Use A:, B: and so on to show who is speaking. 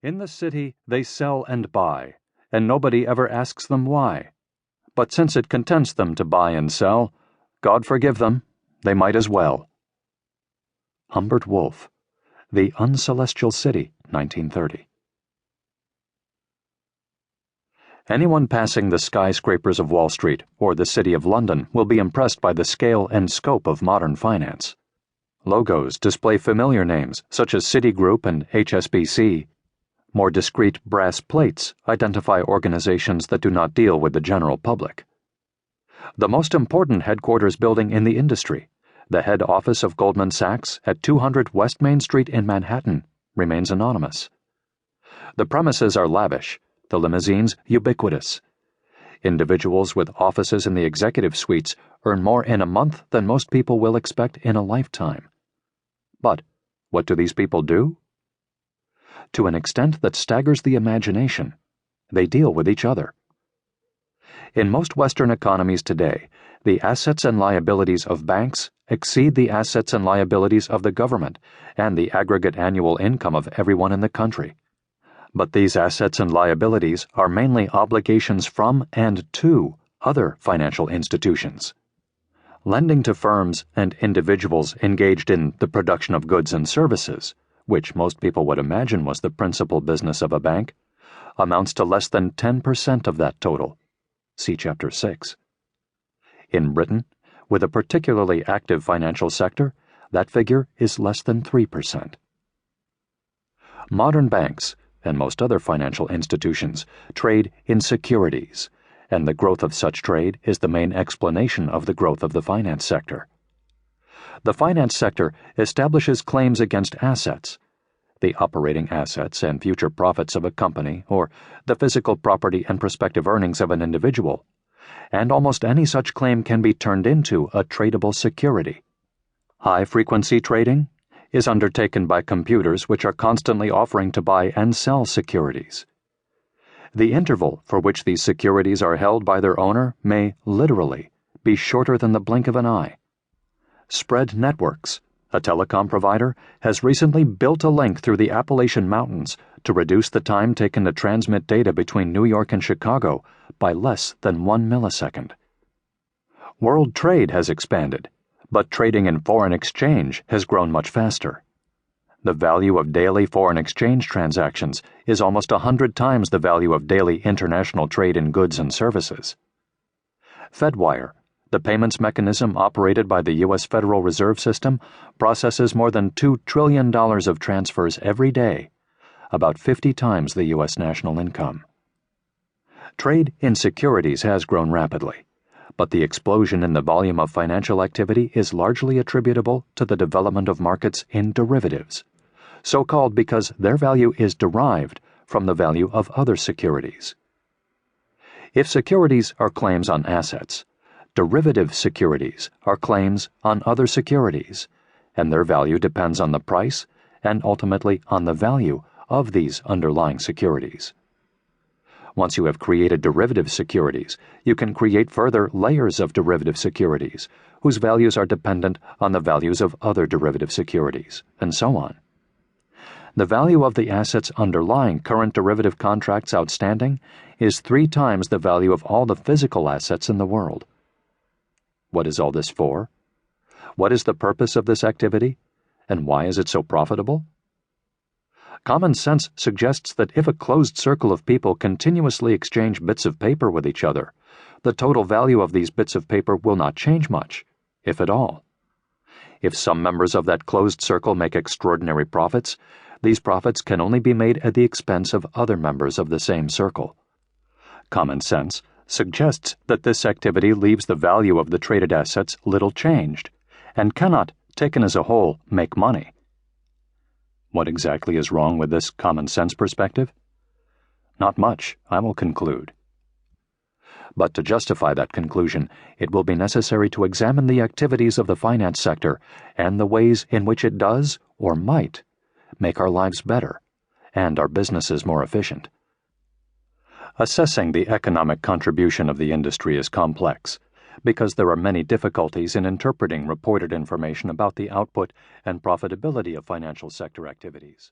A: In the city, they sell and buy, and nobody ever asks them why. But since it contents them to buy and sell, God forgive them, they might as well. Humbert Wolff, The Uncelestial City, 1930. Anyone passing the skyscrapers of Wall Street or the City of London will be impressed by the scale and scope of modern finance. Logos display familiar names such as Citigroup and HSBC. More discreet brass plates identify organizations that do not deal with the general public. The most important headquarters building in the industry, the head office of Goldman Sachs at 200 West Main Street in Manhattan, remains anonymous. The premises are lavish, the limousines ubiquitous. Individuals with offices in the executive suites earn more in a month than most people will expect in a lifetime. But what do these people do? To an extent that staggers the imagination, they deal with each other. In most Western economies today, the assets and liabilities of banks exceed the assets and liabilities of the government and the aggregate annual income of everyone in the country. But these assets and liabilities are mainly obligations from and to other financial institutions. Lending to firms and individuals engaged in the production of goods and services, which most people would imagine was the principal business of a bank, amounts to less than 10% of that total. See Chapter 6. In Britain, with a particularly active financial sector, that figure is less than 3%. Modern banks, and most other financial institutions, trade in securities, and the growth of such trade is the main explanation of the growth of the finance sector. The finance sector establishes claims against assets, the operating assets and future profits of a company, or the physical property and prospective earnings of an individual, and almost any such claim can be turned into a tradable security. High-frequency trading is undertaken by computers which are constantly offering to buy and sell securities. The interval for which these securities are held by their owner may, literally, be shorter than the blink of an eye. Spread Networks, a telecom provider, has recently built a link through the Appalachian Mountains to reduce the time taken to transmit data between New York and Chicago by less than 1 millisecond. World trade has expanded, but trading in foreign exchange has grown much faster. The value of daily foreign exchange transactions is almost 100 times the value of daily international trade in goods and services. Fedwire, the payments mechanism operated by the U.S. Federal Reserve System, processes more than $2 trillion of transfers every day, about 50 times the U.S. national income. Trade in securities has grown rapidly, but the explosion in the volume of financial activity is largely attributable to the development of markets in derivatives, so-called because their value is derived from the value of other securities. If securities are claims on assets, derivative securities are claims on other securities, and their value depends on the price and ultimately on the value of these underlying securities. Once you have created derivative securities, you can create further layers of derivative securities, whose values are dependent on the values of other derivative securities, and so on. The value of the assets underlying current derivative contracts outstanding is 3 times the value of all the physical assets in the world. What is all this for? What is the purpose of this activity, and why is it so profitable? Common sense suggests that if a closed circle of people continuously exchange bits of paper with each other, the total value of these bits of paper will not change much, if at all. If some members of that closed circle make extraordinary profits, these profits can only be made at the expense of other members of the same circle. Common sense suggests that this activity leaves the value of the traded assets little changed, and cannot, taken as a whole, make money. What exactly is wrong with this common sense perspective? Not much, I will conclude. But to justify that conclusion, it will be necessary to examine the activities of the finance sector and the ways in which it does, or might, make our lives better and our businesses more efficient. Assessing the economic contribution of the industry is complex, because there are many difficulties in interpreting reported information about the output and profitability of financial sector activities.